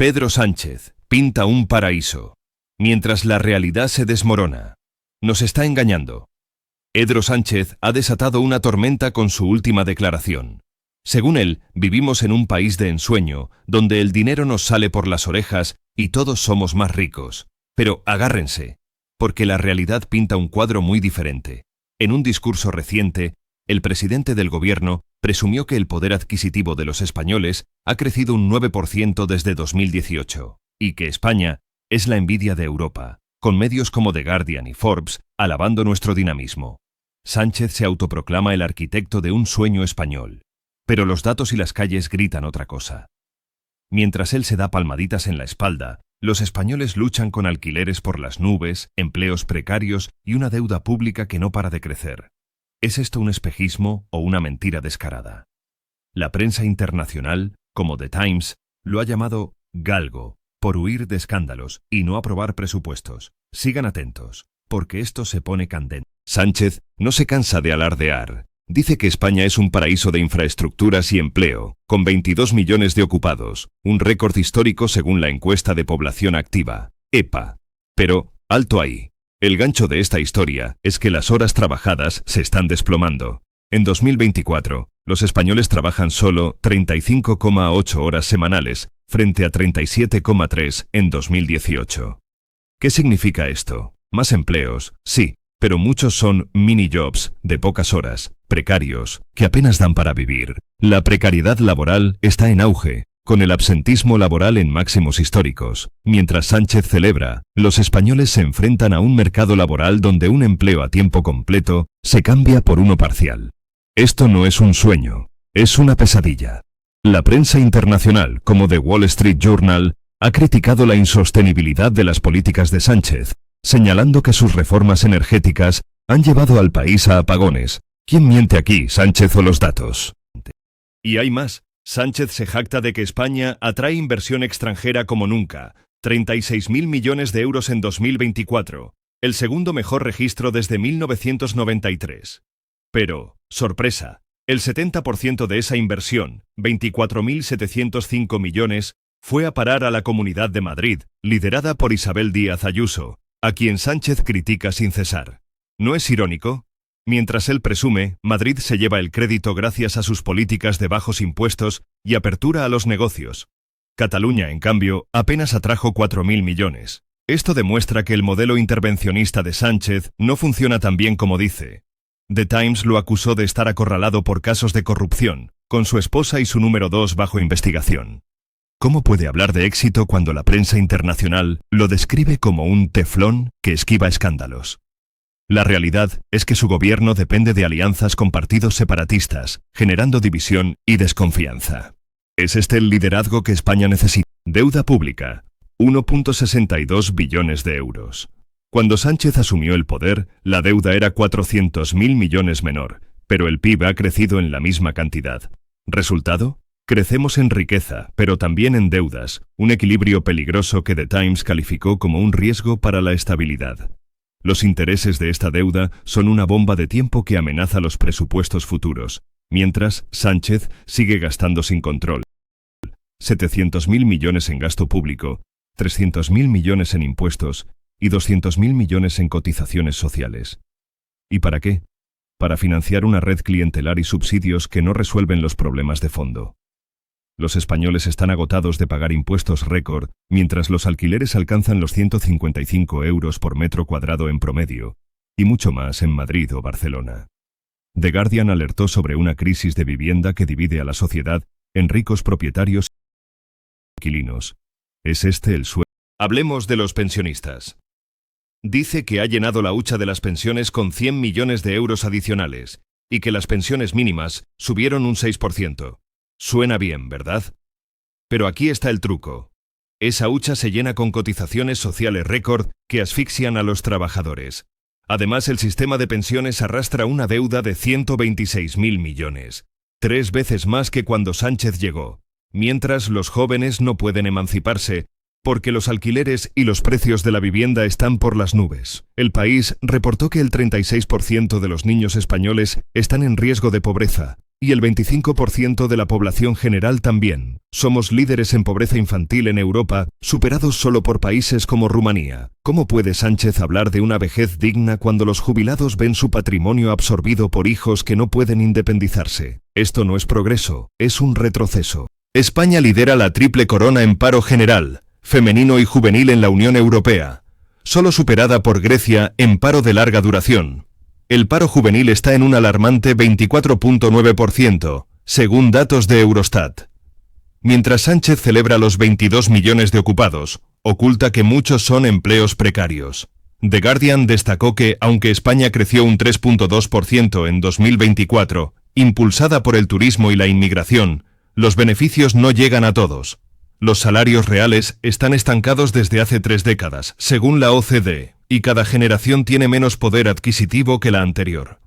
Pedro Sánchez pinta un paraíso, mientras la realidad se desmorona. Nos está engañando. Pedro Sánchez ha desatado una tormenta con su última declaración. Según él, vivimos en un país de ensueño, donde el dinero nos sale por las orejas y todos somos más ricos. Pero agárrense, porque la realidad pinta un cuadro muy diferente. En un discurso reciente, el presidente del gobierno presumió que el poder adquisitivo de los españoles ha crecido un 9% desde 2018, y que España es la envidia de Europa, con medios como The Guardian y Forbes alabando nuestro dinamismo. Sánchez se autoproclama el arquitecto de un sueño español, pero los datos y las calles gritan otra cosa. Mientras él se da palmaditas en la espalda, los españoles luchan con alquileres por las nubes, empleos precarios y una deuda pública que no para de crecer. ¿Es esto un espejismo o una mentira descarada? La prensa internacional, como The Times, lo ha llamado galgo, por huir de escándalos y no aprobar presupuestos. Sigan atentos, porque esto se pone candente. Sánchez no se cansa de alardear. Dice que España es un paraíso de infraestructuras y empleo, con 22 millones de ocupados, un récord histórico según la encuesta de población activa, EPA. Pero, alto ahí. El gancho de esta historia es que las horas trabajadas se están desplomando. En 2024, los españoles trabajan solo 35,8 horas semanales, frente a 37,3 en 2018. ¿Qué significa esto? Más empleos, sí, pero muchos son mini-jobs de pocas horas, precarios, que apenas dan para vivir. La precariedad laboral está en auge, con el absentismo laboral en máximos históricos. Mientras Sánchez celebra, los españoles se enfrentan a un mercado laboral donde un empleo a tiempo completo se cambia por uno parcial. Esto no es un sueño, es una pesadilla. La prensa internacional, como The Wall Street Journal, ha criticado la insostenibilidad de las políticas de Sánchez, señalando que sus reformas energéticas han llevado al país a apagones. ¿Quién miente aquí, Sánchez o los datos? Y hay más. Sánchez se jacta de que España atrae inversión extranjera como nunca, 36.000 millones de euros en 2024, el segundo mejor registro desde 1993. Pero, sorpresa, el 70% de esa inversión, 24.705 millones, fue a parar a la Comunidad de Madrid, liderada por Isabel Díaz Ayuso, a quien Sánchez critica sin cesar. ¿No es irónico? Mientras él presume, Madrid se lleva el crédito gracias a sus políticas de bajos impuestos y apertura a los negocios. Cataluña, en cambio, apenas atrajo 4.000 millones. Esto demuestra que el modelo intervencionista de Sánchez no funciona tan bien como dice. The Times lo acusó de estar acorralado por casos de corrupción, con su esposa y su número 2 bajo investigación. ¿Cómo puede hablar de éxito cuando la prensa internacional lo describe como un teflón que esquiva escándalos? La realidad es que su gobierno depende de alianzas con partidos separatistas, generando división y desconfianza. ¿Es este el liderazgo que España necesita? Deuda pública, 1,62 billones de euros. Cuando Sánchez asumió el poder, la deuda era 400.000 millones menor, pero el PIB ha crecido en la misma cantidad. ¿Resultado? Crecemos en riqueza, pero también en deudas, un equilibrio peligroso que The Times calificó como un riesgo para la estabilidad. Los intereses de esta deuda son una bomba de tiempo que amenaza los presupuestos futuros, mientras Sánchez sigue gastando sin control. 700.000 millones en gasto público, 300.000 millones en impuestos y 200.000 millones en cotizaciones sociales. ¿Y para qué? Para financiar una red clientelar y subsidios que no resuelven los problemas de fondo. Los españoles están agotados de pagar impuestos récord, mientras los alquileres alcanzan los 155 euros por metro cuadrado en promedio, y mucho más en Madrid o Barcelona. The Guardian alertó sobre una crisis de vivienda que divide a la sociedad en ricos propietarios y inquilinos. ¿Es este el sueño? Hablemos de los pensionistas. Dice que ha llenado la hucha de las pensiones con 100 millones de euros adicionales, y que las pensiones mínimas subieron un 6%. Suena bien, ¿verdad? Pero aquí está el truco. Esa hucha se llena con cotizaciones sociales récord que asfixian a los trabajadores. Además, el sistema de pensiones arrastra una deuda de 126.000 millones, 3 veces más que cuando Sánchez llegó, mientras los jóvenes no pueden emanciparse, porque los alquileres y los precios de la vivienda están por las nubes. El País reportó que el 36% de los niños españoles están en riesgo de pobreza, Y el 25% de la población general también. Somos líderes en pobreza infantil en Europa, superados solo por países como Rumanía. ¿Cómo puede Sánchez hablar de una vejez digna cuando los jubilados ven su patrimonio absorbido por hijos que no pueden independizarse? Esto no es progreso, es un retroceso. España lidera la triple corona en paro general, femenino y juvenil en la Unión Europea, solo superada por Grecia en paro de larga duración. El paro juvenil está en un alarmante 24,9%, según datos de Eurostat. Mientras Sánchez celebra los 22 millones de ocupados, oculta que muchos son empleos precarios. The Guardian destacó que, aunque España creció un 3,2% en 2024, impulsada por el turismo y la inmigración, los beneficios no llegan a todos. Los salarios reales están estancados desde hace 3 décadas, según la OCDE, y cada generación tiene menos poder adquisitivo que la anterior.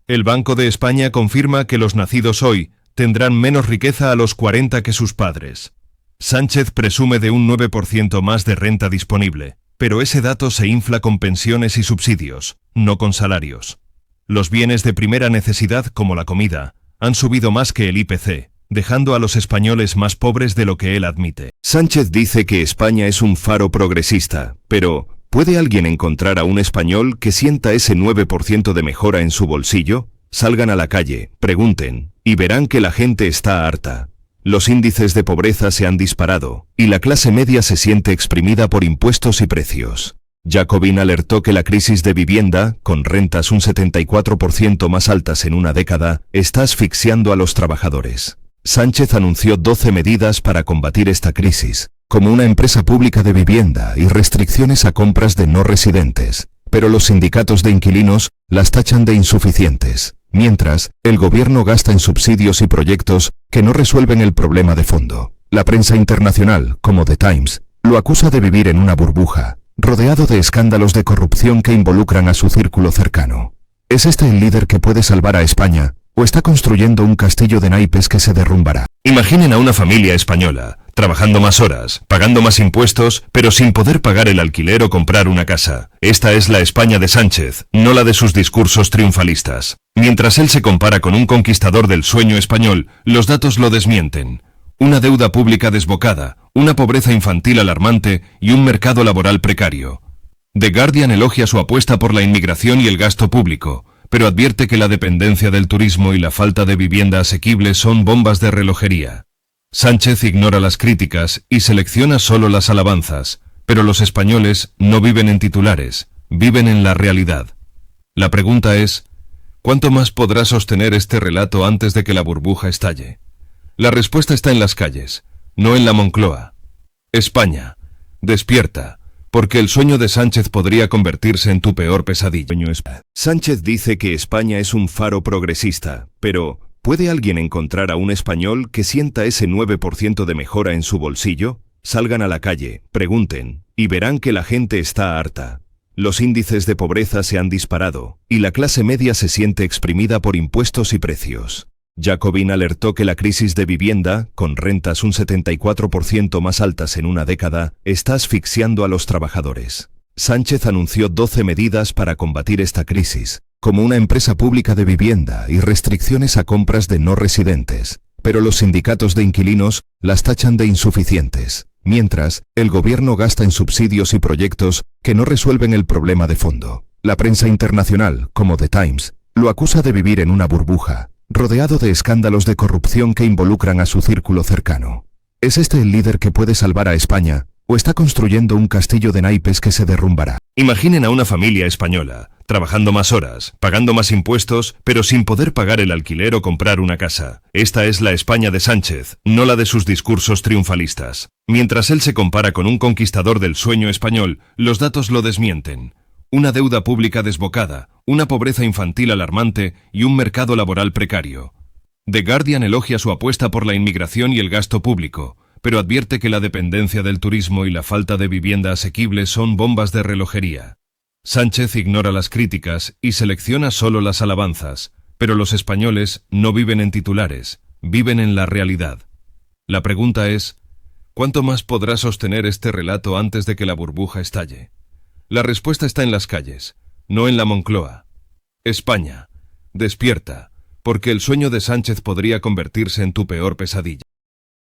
El Banco de España confirma que los nacidos hoy tendrán menos riqueza a los 40 que sus padres. Sánchez presume de un 9% más de renta disponible, pero ese dato se infla con pensiones y subsidios, no con salarios. Los bienes de primera necesidad, como la comida, han subido más que el IPC, dejando a los españoles más pobres de lo que él admite. Sánchez dice que España es un faro progresista, pero ¿puede alguien encontrar a un español que sienta ese 9% de mejora en su bolsillo? Salgan a la calle, pregunten, y verán que la gente está harta. Los índices de pobreza se han disparado, y la clase media se siente exprimida por impuestos y precios. Jacobin alertó que la crisis de vivienda, con rentas un 74% más altas en una década, está asfixiando a los trabajadores. Sánchez anunció 12 medidas para combatir esta crisis, como una empresa pública de vivienda y restricciones a compras de no residentes, pero los sindicatos de inquilinos las tachan de insuficientes, mientras el gobierno gasta en subsidios y proyectos que no resuelven el problema de fondo. La prensa internacional, como The Times, lo acusa de vivir en una burbuja, rodeado de escándalos de corrupción que involucran a su círculo cercano. ¿Es este el líder que puede salvar a España? ¿O está construyendo un castillo de naipes que se derrumbará? Imaginen a una familia española, trabajando más horas, pagando más impuestos, pero sin poder pagar el alquiler o comprar una casa. Esta es la España de Sánchez, no la de sus discursos triunfalistas. Mientras él se compara con un conquistador del sueño español, los datos lo desmienten. Una deuda pública desbocada, una pobreza infantil alarmante y un mercado laboral precario. The Guardian elogia su apuesta por la inmigración y el gasto público, pero advierte que la dependencia del turismo y la falta de vivienda asequible son bombas de relojería. Sánchez ignora las críticas y selecciona solo las alabanzas, pero los españoles no viven en titulares, viven en la realidad. La pregunta es, ¿cuánto más podrá sostener este relato antes de que la burbuja estalle? La respuesta está en las calles, no en la Moncloa. España, despierta, porque el sueño de Sánchez podría convertirse en tu peor pesadilla. Sánchez dice que España es un faro progresista, pero ¿puede alguien encontrar a un español que sienta ese 9% de mejora en su bolsillo? Salgan a la calle, pregunten, y verán que la gente está harta. Los índices de pobreza se han disparado, y la clase media se siente exprimida por impuestos y precios. Jacobin alertó que la crisis de vivienda, con rentas un 74% más altas en una década, está asfixiando a los trabajadores. Sánchez anunció 12 medidas para combatir esta crisis, como una empresa pública de vivienda y restricciones a compras de no residentes, pero los sindicatos de inquilinos las tachan de insuficientes, mientras el gobierno gasta en subsidios y proyectos que no resuelven el problema de fondo. La prensa internacional, como The Times, lo acusa de vivir en una burbuja, rodeado de escándalos de corrupción que involucran a su círculo cercano. ¿Es este el líder que puede salvar a España, o está construyendo un castillo de naipes que se derrumbará? Imaginen a una familia española, trabajando más horas, pagando más impuestos, pero sin poder pagar el alquiler o comprar una casa. Esta es la España de Sánchez, no la de sus discursos triunfalistas. Mientras él se compara con un conquistador del sueño español, los datos lo desmienten. Una deuda pública desbocada, una pobreza infantil alarmante y un mercado laboral precario. The Guardian elogia su apuesta por la inmigración y el gasto público, pero advierte que la dependencia del turismo y la falta de vivienda asequible son bombas de relojería. Sánchez ignora las críticas y selecciona solo las alabanzas, pero los españoles no viven en titulares, viven en la realidad. La pregunta es, ¿cuánto más podrá sostener este relato antes de que la burbuja estalle? La respuesta está en las calles, no en la Moncloa. España, despierta, porque el sueño de Sánchez podría convertirse en tu peor pesadilla.